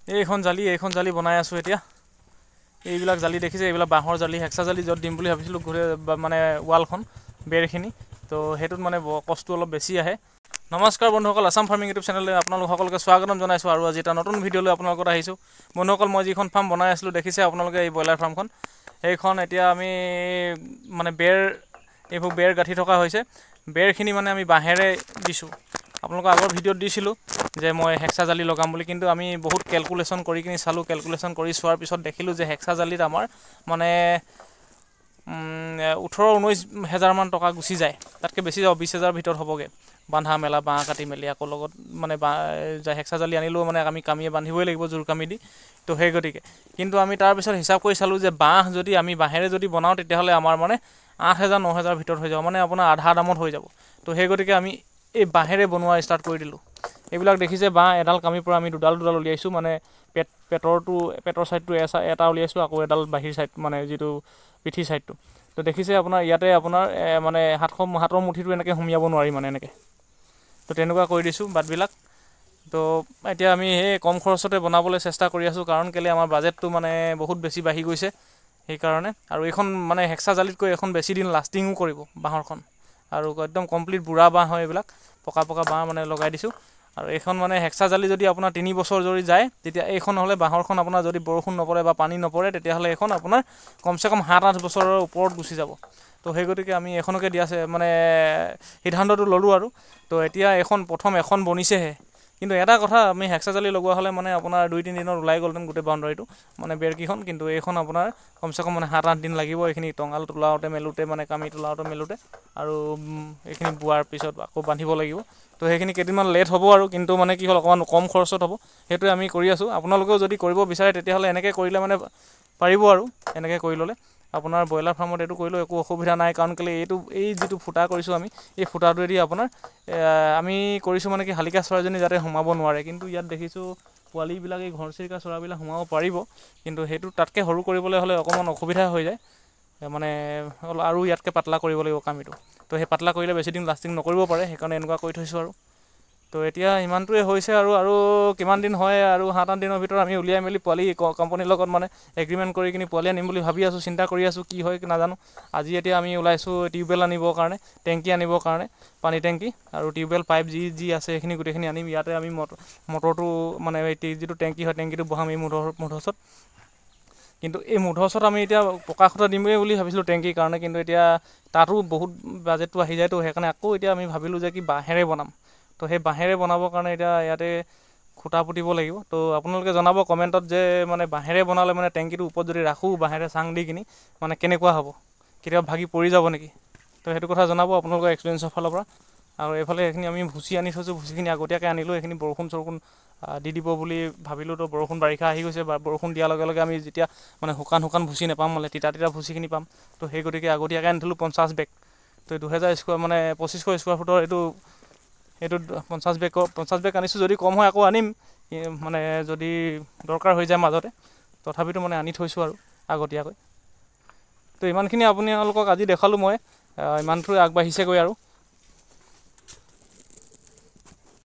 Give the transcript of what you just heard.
এইখন জালি বনাই আছোঁ এতিয়া। এইবিলাক জালি দেখিছে, এইবিলাক বাঁহৰ জালি, হেক্সা জালি য'ত দিম বুলি ভাবিছিলোঁ মানে ৱালখন বেৰখিনি, তো সেইটোত মানে কষ্ট অলপ বেছি আহে। নমস্কাৰ বন্ধুসকল, আছাম ফাৰ্মিং ইউটিউব চেনেললৈ আপোনালোক সকলোকে স্বাগতম জনাইছোঁ আৰু আজি এটা নতুন ভিডিঅ'লৈ আপোনালোকৰ আহিছোঁ। বন্ধুসকল, মই যিখন ফাৰ্ম বনাই আছিলোঁ দেখিছে আপোনালোকে, এই ব্ৰইলাৰ ফাৰ্মখন, সেইখন এতিয়া আমি মানে এইবোৰ বেৰ গাঁঠি থকা হৈছে। বেৰখিনি মানে আমি বাঁহেৰে দিছোঁ। আপোনালোকৰ আগৰ ভিডিঅ'ত দিছিলোঁ যে মই হেক্সা জালি লগাম বুলি, কিন্তু আমি বহুত কেলকুলেশ্যন কৰি কিনি চালোঁ। কেলকুলেশ্যন কৰি চোৱাৰ পিছত দেখিলোঁ যে হেক্সা জালিত আমাৰ মানে 18-19 হেজাৰমান টকা গুচি যায়, তাতকৈ বেছি যাব, 20 হেজাৰৰ ভিতৰত হ'বগৈ। বান্ধা মেলা, বাঁহ কাটি মেলি আকৌ লগত মানে হেক্সা জালি আনিলেও মানে আমি কামিয়ে বান্ধিবই লাগিব, জোৰ কামি দি। তো সেই গতিকে কিন্তু আমি তাৰপিছত হিচাপ কৰি চালোঁ যে আমি বাঁহেৰে যদি বনাওঁ তেতিয়াহ'লে আমাৰ মানে 8,000-9 হেজাৰৰ ভিতৰত হৈ যাব, মানে আপোনাৰ আধা দামত হৈ যাব। তো সেই গতিকে আমি এই বাঁহেৰে বনোৱা ষ্টাৰ্ট কৰি দিলোঁ। এইবিলাক দেখিছে, বাঁহ এডাল কামিৰ পৰা আমি দুডাল উলিয়াইছোঁ, মানে পেটৰ ছাইডটো এটা উলিয়াইছোঁ, আকৌ এডাল বাহিৰ ছাইড মানে যিটো পিঠি ছাইডটো। তো দেখিছে আপোনাৰ ইয়াতে আপোনাৰ মানে হাতৰ মুঠিটো এনেকৈ সুমিয়াব নোৱাৰি মানে এনেকৈ। তো তেনেকুৱা কৰি দিছোঁ বাটবিলাক। তো এতিয়া আমি সেই কম খৰচতে বনাবলৈ চেষ্টা কৰি আছোঁ, কাৰণ কেলৈ আমাৰ বাজেটটো মানে বহুত বেছি বাঢ়ি গৈছে সেইকাৰণে। আৰু এইখন মানে হেক্সা জালিতকৈ এখন বেছি দিন লাষ্টিঙো কৰিব বাঁহৰখন, আৰু একদম কমপ্লিট বুঢ়া বাঁহ হয় এইবিলাক, পকা বাঁহ মানে লগাই দিছোঁ। আৰু এইখন মানে হেক্সা জালি যদি আপোনাৰ 3 বছৰ যদি যায়, তেতিয়া এইখন হ'লে বাঁহৰখন আপোনাৰ যদি বৰষুণ নপৰে বা পানী নপৰে, তেতিয়াহ'লে এইখন আপোনাৰ কমচে কম 7-8 বছৰৰ ওপৰত গুচি যাব। তো সেই গতিকে আমি এখনকে দিয়া মানে সিদ্ধান্তটো ল'লোঁ আৰু। তো এতিয়া প্ৰথম এখন বনিছেহে, কিন্তু এটা কথা, আমি হেক্সা জালি লগোৱা হ'লে মানে আপোনাৰ 2-3 দিনত ওলাই গ'লহেঁতেন গোটেই বাউণ্ডাৰীটো, মানে বেৰকেইখন। কিন্তু এইখন আপোনাৰ কমচে কম মানে 7-8 দিন লাগিব এইখিনি টঙাল তোলাওঁতে মেলোঁতে, মানে কামি তোলাওঁতে মেলোঁতে, আৰু এইখিনি বোৱাৰ পিছত আকৌ বান্ধিব লাগিব। তো সেইখিনি কেইদিনমান লেট হ'ব আৰু, কিন্তু মানে কি হ'ল, অকণমান কম খৰচত হ'ব। সেইটোৱে আমি কৰি আছোঁ। আপোনালোকেও যদি কৰিব বিচাৰে তেতিয়াহ'লে এনেকৈ কৰিলে মানে পাৰিব আৰু। এনেকৈ কৰি ল'লে আপোনাৰ ব্ৰইলাৰ ফাৰ্মত এইটো কৰিলেও একো অসুবিধা নাই, কাৰণ কেলৈ এই যিটো ফুটা কৰিছোঁ আমি, এই ফুটাটোৱেদি আপোনাৰ আমি কৰিছোঁ মানে কি, শালিকা চৰাইজনী যাতে সোমাব নোৱাৰে। কিন্তু ইয়াত দেখিছোঁ পোৱালিবিলাক, এই ঘৰচিৰিকা চৰাইবিলাক সোমাব পাৰিব, কিন্তু সেইটো তাতকৈ সৰু কৰিবলৈ হ'লে অকণমান অসুবিধা হৈ যায়, মানে আৰু ইয়াতকৈ পাতলা কৰিব লাগিব কামিটো। তো সেই পাতলা কৰিলে বেছি দিন লাষ্টিং নকৰিব পাৰে, সেইকাৰণে এনেকুৱা কৰি থৈছোঁ আৰু। তো এতিয়া ইমানটোৱে হৈছে, আৰু কিমান দিন হয়, আৰু 7-8 দিনৰ ভিতৰত আমি উলিয়াই মেলি পোৱালি কোম্পানীৰ লগত মানে এগ্ৰিমেণ্ট কৰি কিনি পোৱালি আনিম বুলি ভাবি আছোঁ, চিন্তা কৰি আছোঁ, কি হয় নাজানো। আজি এতিয়া আমি ওলাইছোঁ টিউবৱেল আনিবৰ কাৰণে, টেংকি আনিবৰ কাৰণে, পানী টেংকি আৰু টিউবৱেল পাইপ যি আছে সেইখিনি গোটেইখিনি আনিম। ইয়াতে আমি মটৰটো মানে এই যিটো টেংকি হয়, টেংকিটো বহাম এই মুধচত। কিন্তু এই মুধচত আমি এতিয়া পকা খুঁটা দিমেই বুলি ভাবিছিলোঁ টেংকিৰ কাৰণে, কিন্তু এতিয়া তাতো বহুত বাজেটটো আহি যায়। তো সেইকাৰণে আকৌ এতিয়া আমি ভাবিলোঁ যে কি বাঁহেৰে বনাম। তো সেই বাঁহেৰে বনাবৰ কাৰণে এতিয়া ইয়াতে খুঁটা পুতিব লাগিব। তো আপোনালোকে জনাব কমেণ্টত যে মানে বাঁহেৰে বনালে মানে টেংকিটোৰ ওপৰত যদি ৰাখোঁ বাঁহেৰে চাং দি কিনি, মানে কেনেকুৱা হ'ব, কেতিয়াবা ভাগি পৰি যাব নেকি? তো সেইটো কথা জনাব আপোনালোকৰ এক্সপিৰিয়েঞ্চৰ ফালৰ পৰা। আৰু এইফালে এইখিনি আমি ভুচি আনি থৈছোঁ, ভুচিখিনি আগতীয়াকৈ আনিলোঁ। এইখিনি বৰষুণ দি দিব বুলি ভাবিলোঁ। তো বৰষুণ বাৰিষা আহি গৈছে, বৰষুণ দিয়াৰ লগে লগে আমি যেতিয়া মানে শুকান ভুচি নাপাম, মানে তিতা ভুচিখিনি পাম। তো সেই গতিকে আগতীয়াকৈ আনি থলোঁ 50 বেগ। তো 2000 মানে 2500 স্কোৱাৰ ফুটৰ এইটো 50 বেগ আনিছোঁ। যদি কম হয় আকৌ আনিম, মানে যদি দৰকাৰ হৈ যায় মাজতে। তথাপিতো মানে আনি থৈছোঁ আৰু আগতীয়াকৈ। তো ইমানখিনি আপোনালোকক আজি দেখালোঁ মই, ইমানটোৱে আগবাঢ়িছেগৈ আৰু।